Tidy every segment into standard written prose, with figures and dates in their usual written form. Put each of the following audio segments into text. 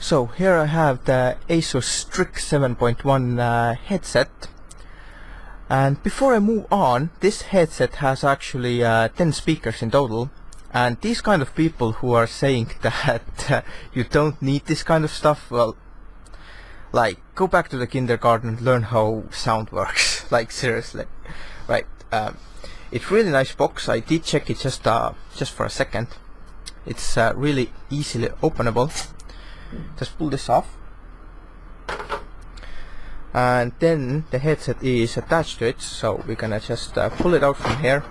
So here I have the Asus STRIX 7.1 headset, and before I move on, this headset has actually 10 speakers in total, and these kind of people who are saying that you don't need this kind of stuff, well, like, go back to the kindergarten and learn how sound works. Like, seriously. Right, it's really nice box. I did check it just for a second. It's really easily openable. Just pull this off, and then the headset is attached to it, so we're gonna just pull it out from here.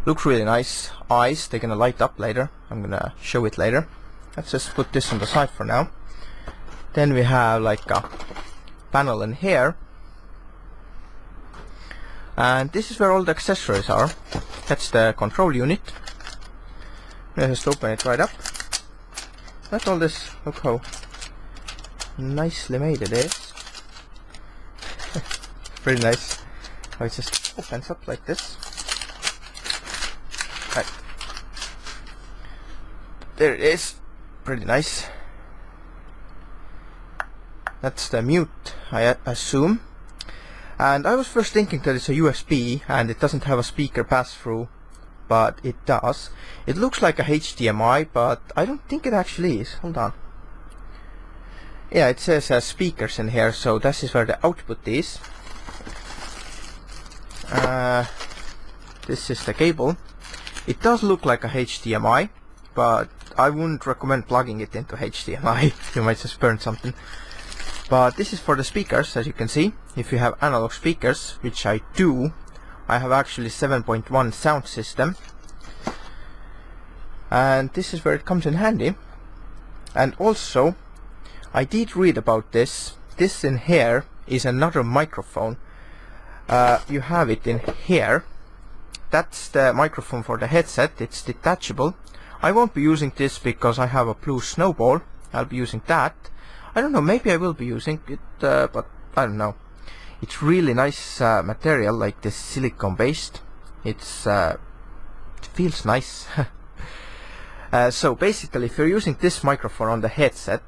Looks really nice. Eyes, they're gonna light up later. I'm gonna show it later. Let's just put this on the side for now. Then we have like a panel in here, and this is where all the accessories are. That's the control unit. Let's just open it right up. Look at all this, look how nicely made it is. Pretty nice how it just opens up like this. Right. There it is. Pretty nice. That's the mute, I assume. And I was first thinking that it's a USB and it doesn't have a speaker pass-through, but it does. It looks like a HDMI, but I don't think it actually is. Hold on. Yeah, it says speakers in here, so this is where the output is. This is the cable. It does look like a HDMI, but I wouldn't recommend plugging it into HDMI. You might just burn something. But this is for the speakers, as you can see. If you have analog speakers, which I do, I have actually 7.1 sound system, and this is where it comes in handy. And also, I did read about this. This in here is another microphone. You have it in here. That's the microphone for the headset. It's detachable. I won't be using this because I have a blue snowball. I'll be using that. I don't know, maybe I will be using it, but I don't know. It's really nice material, like this silicone based. It's it feels nice. So basically, if you're using this microphone on the headset,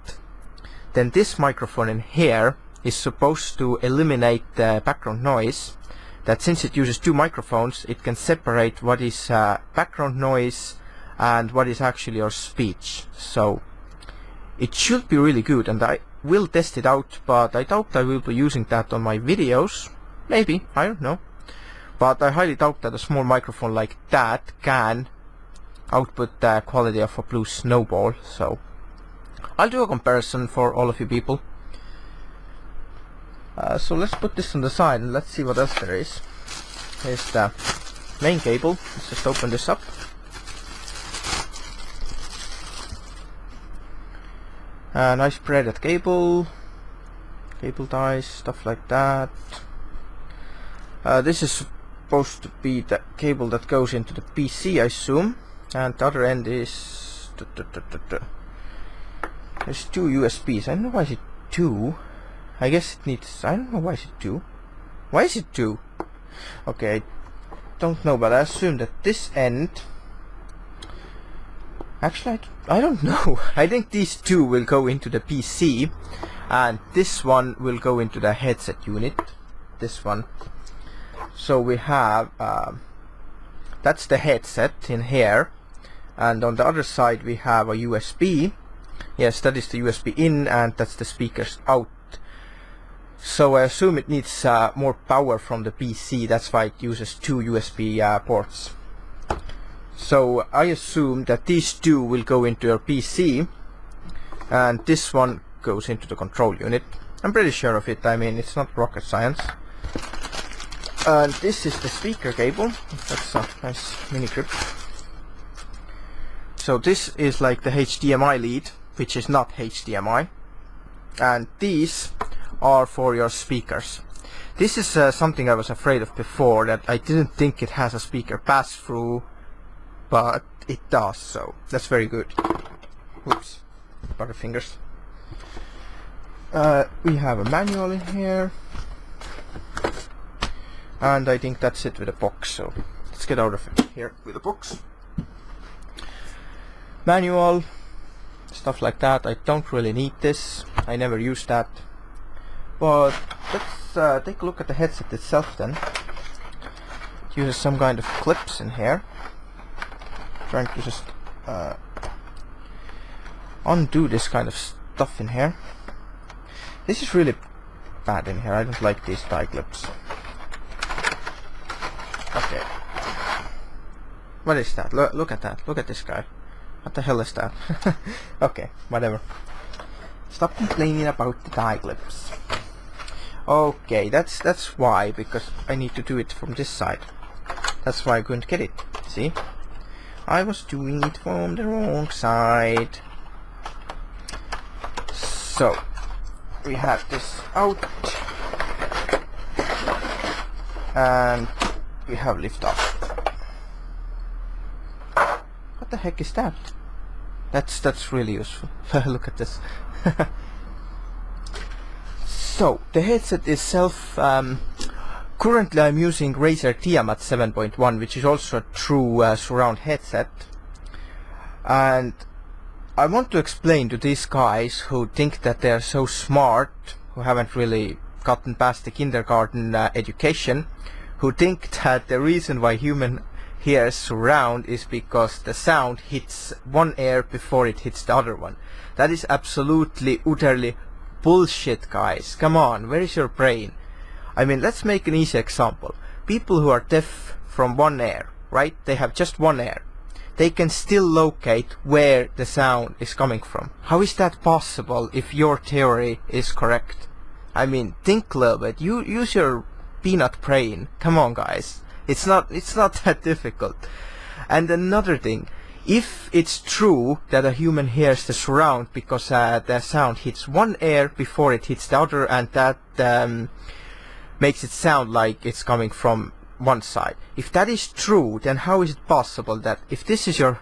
then this microphone in here is supposed to eliminate the background noise. That since it uses two microphones, it can separate what is background noise and what is actually your speech. So it should be really good, and I will test it out, but I doubt I will be using that on my videos. Maybe, I don't know. But I highly doubt that a small microphone like that can output the quality of a blue snowball, so I'll do a comparison for all of you people. So let's put this on the side and let's see what else there is. Here's the main cable. Let's just open this up. Nice braided cable ties, stuff like that. This is supposed to be the cable that goes into the PC, I assume, and the other end is there's two USBs. I don't know why is it two. I guess it needs, I don't know why is it two. Why is it two? Okay, I don't know, but I assume that this end, actually I don't know. I think these two will go into the PC and this one will go into the headset unit. This one. So we have that's the headset in here, and on the other side we have a USB. Yes, that is the USB in, and that's the speakers out. So I assume it needs more power from the PC. That's why it uses two USB ports. So I assume that these two will go into your PC and this one goes into the control unit. I'm pretty sure of it. I mean, it's not rocket science. And this is the speaker cable. That's a nice mini grip. So this is like the HDMI lead, which is not HDMI, and these are for your speakers. This is something I was afraid of before, that I didn't think it has a speaker pass-through, but it does, so that's very good. Oops, butterfingers. We have a manual in here, and I think that's it with the box, so let's get out of here with the box. Manual, stuff like that. I don't really need this. I never use that. But let's take a look at the headset itself then. It uses some kind of clips in here. Trying to just undo this kind of stuff in here. This is really bad in here. I don't like these tie clips. Okay. What is that? Look at that. Look at this guy. What the hell is that? Okay, whatever. Stop complaining about the tie clips. Okay, that's why, because I need to do it from this side. That's why I couldn't get it. See? I was doing it from the wrong side. So, we have this out. And we have lift off. What the heck is that? That's really useful. Look at this. So the headset itself, currently I'm using Razer Tiamat 7.1, which is also a true surround headset, and I want to explain to these guys who think that they are so smart, who haven't really gotten past the kindergarten education, who think that the reason why human hears surround is because the sound hits one ear before it hits the other one. That is absolutely, utterly bullshit, guys. Come on, where is your brain? I mean, let's make an easy example. People who are deaf from one ear, right? They have just one ear. They can still locate where the sound is coming from. How is that possible if your theory is correct? I mean, think a little bit. Use your peanut brain. Come on, guys. It's not that difficult. And another thing, if it's true that a human hears the surround because the sound hits one ear before it hits the other, and that makes it sound like it's coming from one side. If that is true, then how is it possible that if this is your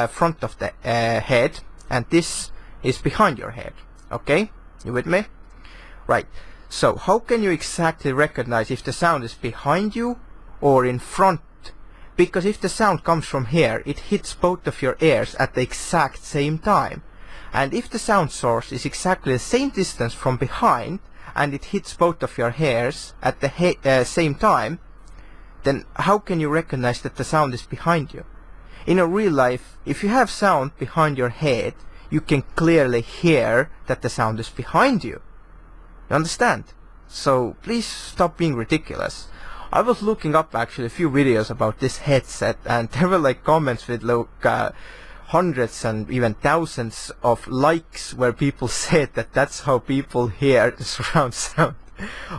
front of the head and this is behind your head? Okay, you with me? Right. So how can you exactly recognize if the sound is behind you or in front? Because if the sound comes from here, it hits both of your ears at the exact same time. And if the sound source is exactly the same distance from behind and it hits both of your ears at the same time, then how can you recognize that the sound is behind you? In a real life, if you have sound behind your head, you can clearly hear that the sound is behind you. You understand? So please stop being ridiculous. I was looking up actually a few videos about this headset, and there were like comments with like hundreds and even thousands of likes where people said that that's how people hear the surround sound.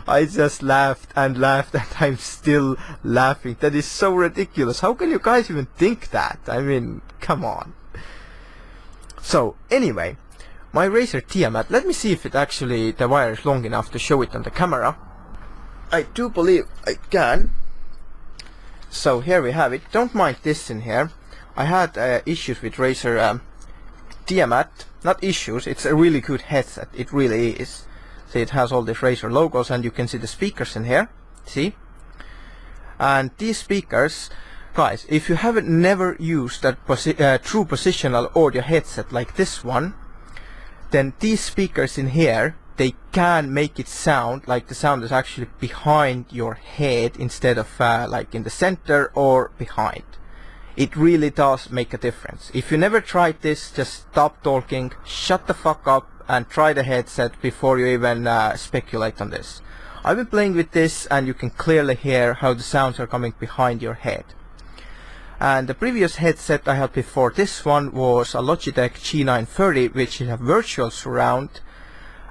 I just laughed and laughed, and I'm still laughing. That is so ridiculous. How can you guys even think that? I mean, come on. So anyway, my Razer Tiamat, let me see if it actually, the wire is long enough to show it on the camera. I do believe I can. So here we have it. Don't mind this in here. I had issues with Razer Tiamat. Not issues, it's a really good headset. It really is. See, it has all these Razer logos, and you can see the speakers in here. See? And these speakers, guys, if you haven't never used a true positional audio headset like this one, then these speakers in here, they can make it sound like the sound is actually behind your head instead of like in the center or behind. It really does make a difference. If you never tried this, just stop talking, shut the fuck up, and try the headset before you even speculate on this. I've been playing with this, and you can clearly hear how the sounds are coming behind your head. And the previous headset I had before this one was a Logitech G930, which is a virtual surround.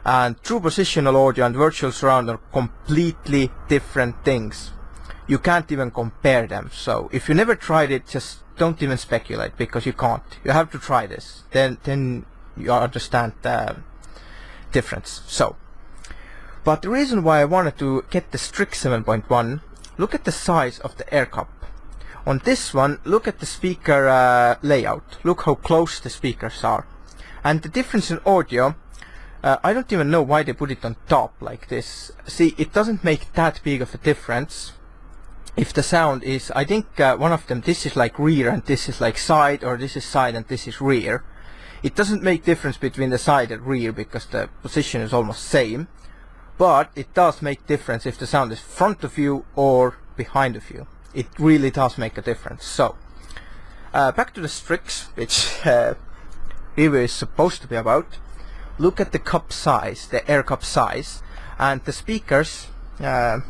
And true positional audio and virtual surround are completely different things. You can't even compare them. So if you never tried it, just don't even speculate, because you can't. You have to try this. Then you understand the difference. So, but the reason why I wanted to get the STRIX 7.1, look at the size of the air cup. On this one, look at the speaker layout. Look how close the speakers are. And the difference in audio, I don't even know why they put it on top like this. See, it doesn't make that big of a difference. If the sound is, I think one of them, this is like rear and this is like side, or this is side and this is rear. It doesn't make difference between the side and rear because the position is almost same, but it does make difference if the sound is front of you or behind of you. It really does make a difference. So back to the Strix, which review is supposed to be about. Look at the cup size, the air cup size, and the speakers. Let's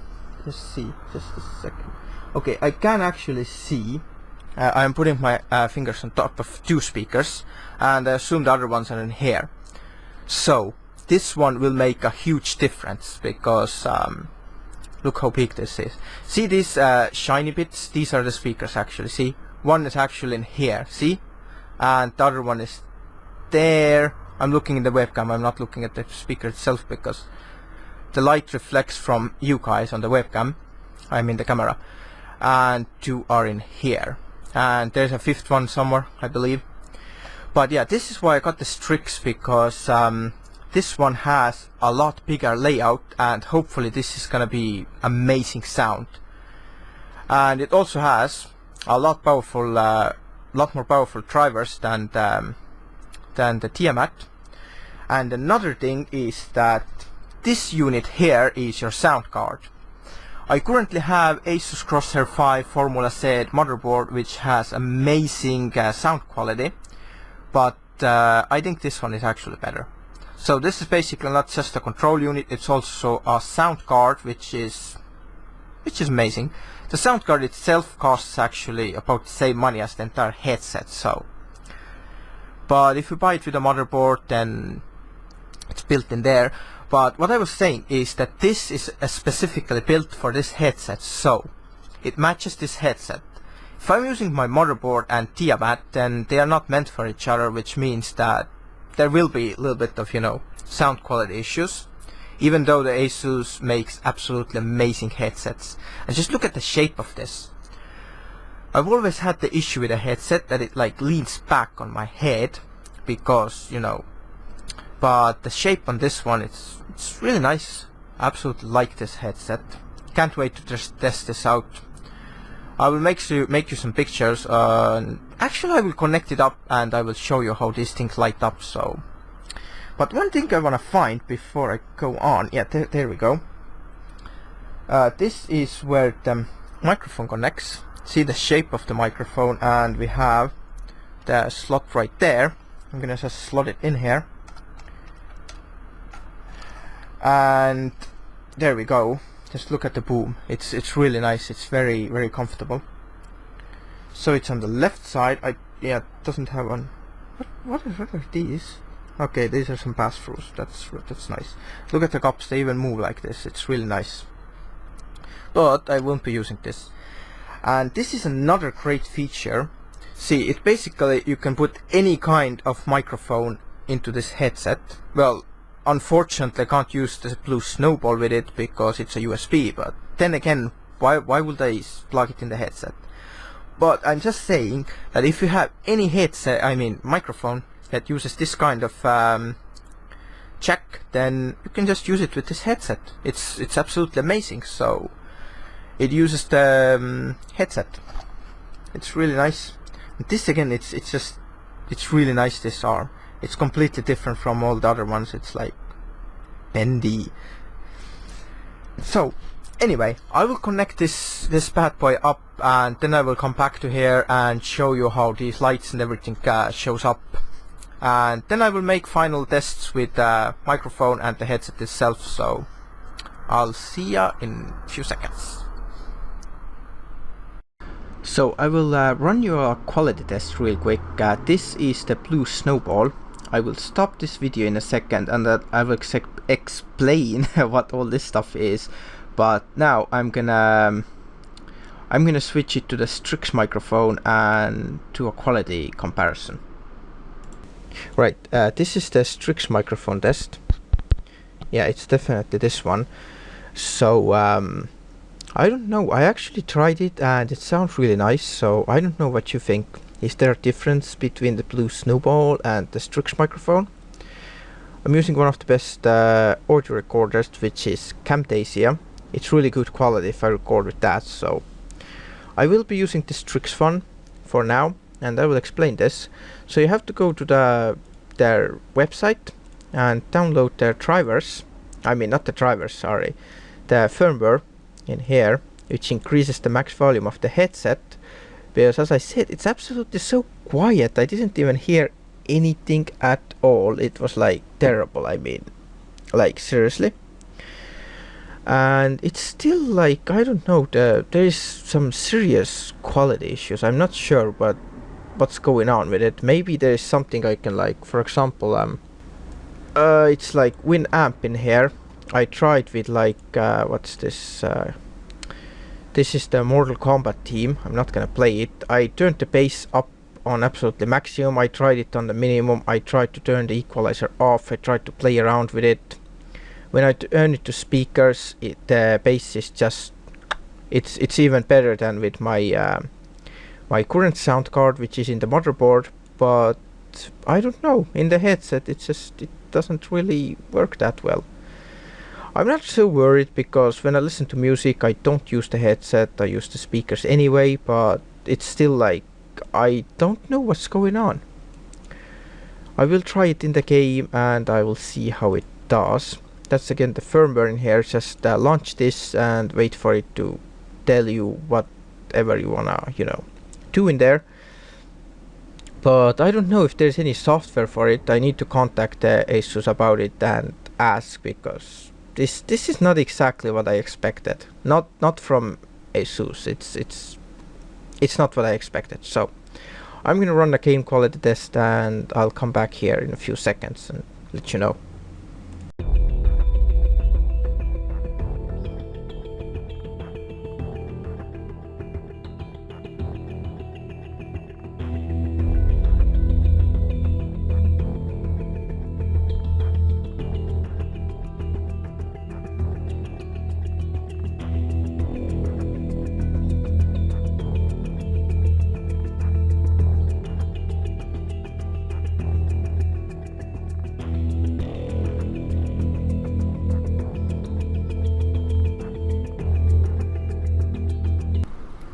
see, just a second. Okay, I can actually see. I'm putting my fingers on top of 2 speakers, and I assume the other ones are in here. So this one will make a huge difference because look how big this is. See these shiny bits? These are the speakers actually. See, one is actually in here. See, and the other one is there. I'm looking in the webcam. I'm not looking at the speaker itself because the light reflects from you guys on the webcam. I'm in the camera, and 2 are in here. And there's a 5th one somewhere, I believe. But yeah, this is why I got the Strix, because this one has a lot bigger layout, and hopefully this is gonna be amazing sound. And it also has a lot more powerful drivers than the Tiamat. And another thing is that this unit here is your sound card. I currently have Asus Crosshair 5 Formula Z motherboard, which has amazing sound quality, but I think this one is actually better. So this is basically not just a control unit, it's also a sound card, which is amazing. The sound card itself costs actually about the same money as the entire headset, so. But if you buy it with a motherboard, then it's built in there. But what I was saying is that this is specifically built for this headset, so it matches this headset. If I'm using my motherboard and Tiamat, then they are not meant for each other, which means that there will be a little bit of, you know, sound quality issues, even though the Asus makes absolutely amazing headsets. And just look at the shape of this. I've always had the issue with a headset that it like leans back on my head because, you know, but the shape on this one, it's really nice. I absolutely like this headset. Can't wait to just test this out. I will make you some pictures. Actually, I will connect it up and I will show you how these things light up. So, but one thing I wanna find before I go on. Yeah, there we go. This is where the microphone connects. See the shape of the microphone, and we have the slot right there. I'm gonna just slot it in here. And there we go. Just look at the boom. It's really nice. It's very comfortable. So it's on the left side. Yeah, it doesn't have one. What are these? Okay, these are some pass-throughs. That's nice. Look at the cups. They even move like this. It's really nice. But I won't be using this. And this is another great feature. See, it basically you can put any kind of microphone into this headset. Well, unfortunately I can't use the blue snowball with it because it's a USB, but then again, why would I plug it in the headset? But I'm just saying that if you have any headset, I mean microphone, that uses this kind of jack, then you can just use it with this headset. It's absolutely amazing. So it uses the headset. It's really nice. And this again, it's really nice, this arm. It's completely different from all the other ones. It's like bendy. So anyway, I will connect this bad boy up, and then I will come back to here and show you how these lights and everything shows up. And then I will make final tests with the microphone and the headset itself. So I'll see ya in a few seconds. So I will run you a quality test real quick. This is the blue snowball. I will stop this video in a second and I will explain what all this stuff is. But now I'm gonna switch it to the Strix microphone and to a quality comparison. Right, this is the Strix microphone test. Yeah, it's definitely this one. So I don't know, I actually tried it and it sounds really nice, so I don't know what you think. Is there a difference between the blue snowball and the Strix microphone? I'm using one of the best audio recorders, which is Camtasia. It's really good quality if I record with that, so I will be using the Strix one for now, and I will explain this. So you have to go to the their website and download their drivers. I mean, not the drivers, sorry, the firmware in here, which increases the max volume of the headset. Because as I said, it's absolutely so quiet. I didn't even hear anything at all. It was like terrible. I mean, like seriously. And it's still like, I don't know, there is some serious quality issues. I'm not sure what's going on with it. Maybe there is something I can, like, for example, it's like Winamp in here. I tried with like what's this? This is the Mortal Kombat theme. I'm not gonna play it. I turned the bass up on absolutely maximum. I tried it on the minimum. I tried to turn the equalizer off. I tried to play around with it. When I turn it to speakers, the bass is just, it's even better than with my my current sound card, which is in the motherboard. But I don't know, in the headset it doesn't really work that well. I'm not so worried, because when I listen to music I don't use the headset, I use the speakers anyway, but it's still like, I don't know what's going on. I will try it in the game and I will see how it does. That's again the firmware in here. Just launch this and wait for it to tell you whatever you wanna, do in there. But I don't know if there's any software for it. I need to contact Asus about it and ask, because this is not exactly what I expected. Not from Asus. It's not what I expected. So I'm gonna run the game quality test and I'll come back here in a few seconds and let you know.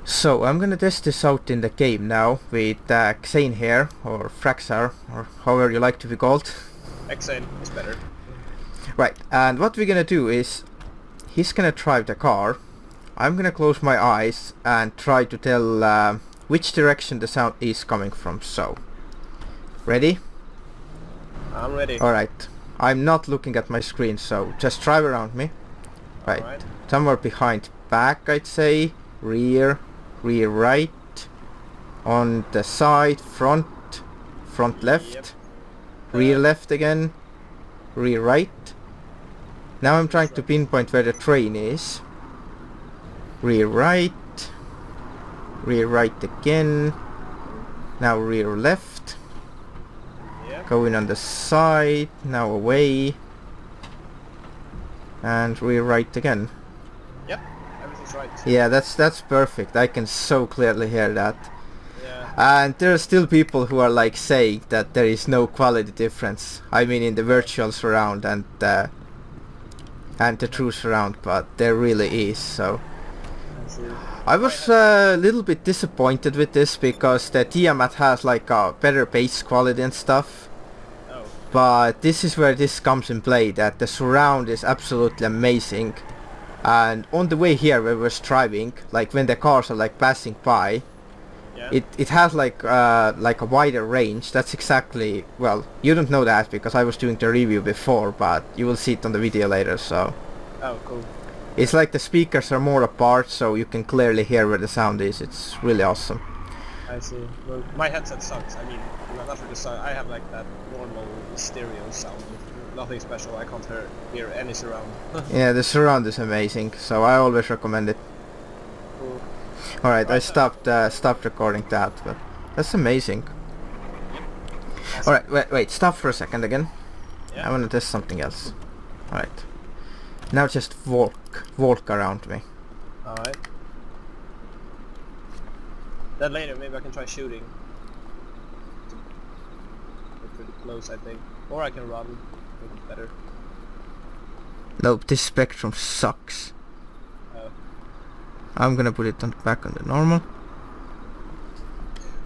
So I'm gonna test this out in the game now with Xane here, or Fraxar, or however you like to be called. Xane is better. Right, and what we're gonna do is, he's gonna drive the car, I'm gonna close my eyes and try to tell which direction the sound is coming from. So, ready? I'm ready. Alright, I'm not looking at my screen, so just drive around me. Right, Alright. Somewhere behind back, I'd say, rear right, on the side, front left, Yep. rear left again, rear right. Now I'm trying to pinpoint where the train is. Rear right again, now rear left, Yep. going on the side, now away, and rear right again. Yep. Everything's right. Yeah, that's perfect. I can so clearly hear that. Yeah. And there are still people who are like saying that there is no quality difference. I mean, in the virtual surround and the true surround, but there really is. So I was a little bit disappointed with this, because the Tiamat has like a better bass quality and stuff. Oh. But this is where this comes in play, that the surround is absolutely amazing. And on the way here where we're driving, like when the cars are like passing by, Yeah. it has like a wider range. That's exactly, well, you don't know that because I was doing the review before, but you will see it on the video later. So Oh, cool. it's like the speakers are more apart, so you can clearly hear where the sound is. It's really awesome. I see. Well, my headset sucks. I mean, not for the sound. I have like that normal stereo sound. Nothing special. I can't hear any surround. Yeah, the surround is amazing, so I always recommend it. Cool. Alright, I stopped recording that, but that's amazing. Alright, wait, stop for a second again. Yeah. I wanna test something else. Alright. Now just walk around me. Alright. Then later maybe I can try shooting. We're pretty close, I think. Or I can run. Make it better. Nope, this Spectrum sucks. Oh. I'm gonna put it back on the normal.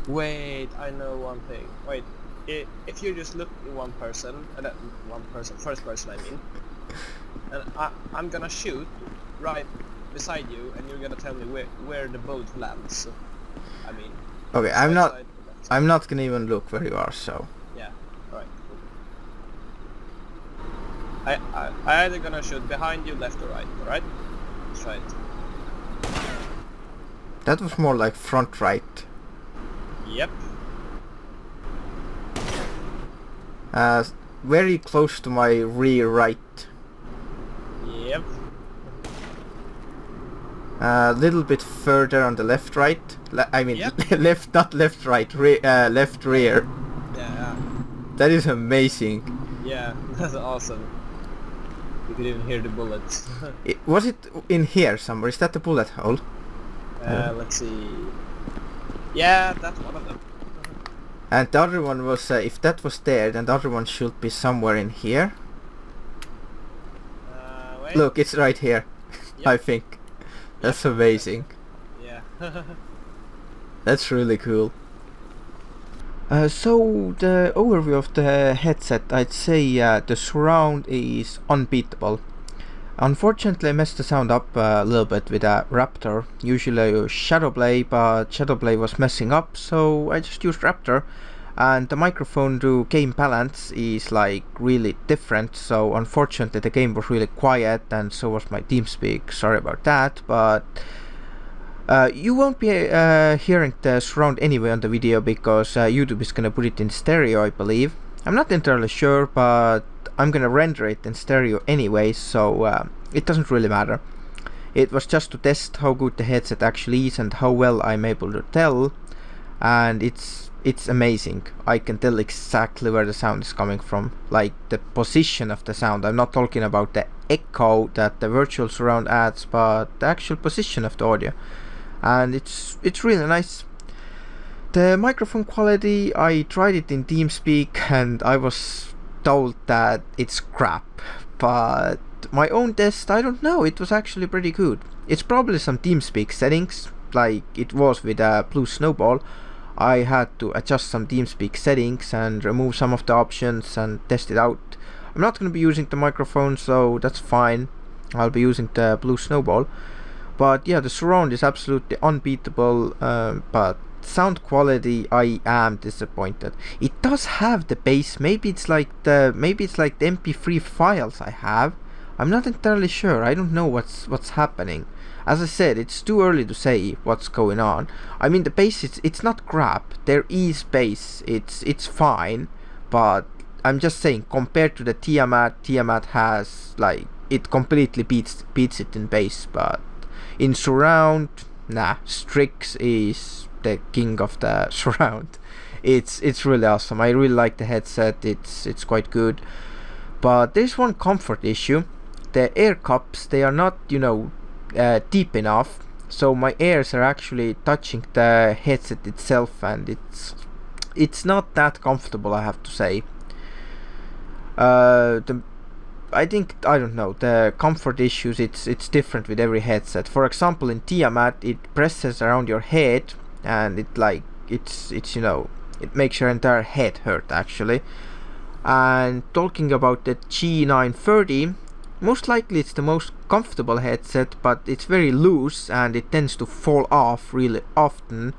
Wait, I know one thing. Wait, if you just look in one person, first person I mean, and I'm gonna shoot right beside you, and you're gonna tell me where the bullet lands. I mean. Okay, Right side, left side. I'm not gonna even look where you are, so. Yeah. Alright. Cool. I either gonna shoot behind you, left or right. Alright. Let's try it. That was more like front right. Yep. Very close to my rear right. Yep. A little bit further on the left right. I mean, Yep. left, not left right, left rear. Yeah. That is amazing. Yeah, that's awesome. You could even hear the bullets. Was it in here somewhere? Is that the bullet hole? Let's see. Yeah, that's one of them. And the other one was, if that was there, then the other one should be somewhere in here. Wait. Look, it's right here. Yep. I think. That's amazing. Yeah. That's really cool. So the overview of the headset, I'd say the surround is unbeatable. Unfortunately I messed the sound up a little bit with a Raptor. Usually I use Shadowplay, but Shadowplay was messing up, so I just used Raptor. And the microphone to game balance is like really different, so unfortunately the game was really quiet, and so was my TeamSpeak. Sorry about that, but you won't be hearing the surround anyway on the video, because YouTube is gonna put it in stereo, I believe. I'm not entirely sure, but I'm gonna render it in stereo anyway, so it doesn't really matter. It was just to test how good the headset actually is and how well I'm able to tell, and it's amazing. I can tell exactly where the sound is coming from, like the position of the sound. I'm not talking about the echo that the virtual surround adds, but the actual position of the audio, and it's really nice. The microphone quality, I tried it in TeamSpeak and I was told that it's crap, but my own test, I don't know, it was actually pretty good. It's probably some TeamSpeak settings, like it was with Blue Snowball. I had to adjust some TeamSpeak settings and remove some of the options and test it out. I'm not going to be using the microphone, so that's fine. I'll be using the Blue Snowball. But yeah, the surround is absolutely unbeatable, but sound quality, I am disappointed. It does have the bass. Maybe it's like the MP3 files I have. I'm not entirely sure. I don't know what's happening. As I said, it's too early to say what's going on. I mean, the bass, it's not crap. There is bass. It's fine, but I'm just saying, compared to the Tiamat has, like, it completely beats it in bass, but in surround, nah, Strix is the king of the surround. It's really awesome. I really like the headset. It's quite good, but there's one comfort issue. The air cups, they are not, deep enough, so my ears are actually touching the headset itself, and it's not that comfortable, I have to say. I don't know, the comfort issues, it's different with every headset. For example, in Tiamat, it presses around your head, and it makes your entire head hurt, actually. And talking about the G930, most likely it's the most comfortable headset, but it's very loose and it tends to fall off really often.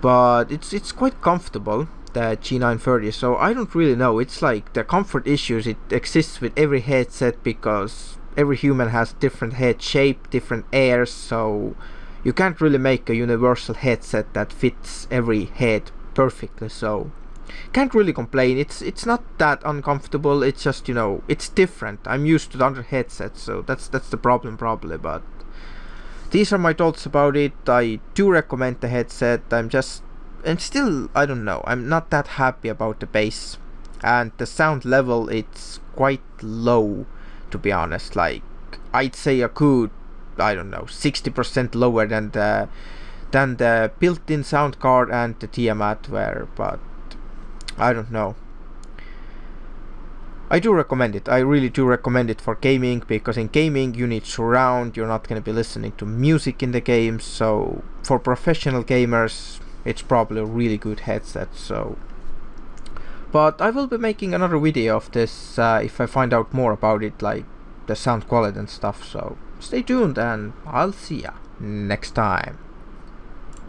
But it's quite comfortable, the G930, so I don't really know. It's like the comfort issues, it exists with every headset because every human has different head shape, different ears, so you can't really make a universal headset that fits every head perfectly, so can't really complain. It's not that uncomfortable, it's just, it's different. I'm used to the other headsets, so that's the problem probably, but these are my thoughts about it. I do recommend the headset. And still, I don't know, I'm not that happy about the bass, and the sound level, it's quite low, to be honest. Like, I'd say a good, I don't know, 60% lower than the built-in sound card and the Tiamat were, but I don't know. I do recommend it. I really do recommend it for gaming, because in gaming you need surround. You're not going to be listening to music in the game, so for professional gamers it's probably a really good headset. So But I will be making another video of this if I find out more about it, like the sound quality and stuff. So stay tuned, and I'll see ya next time.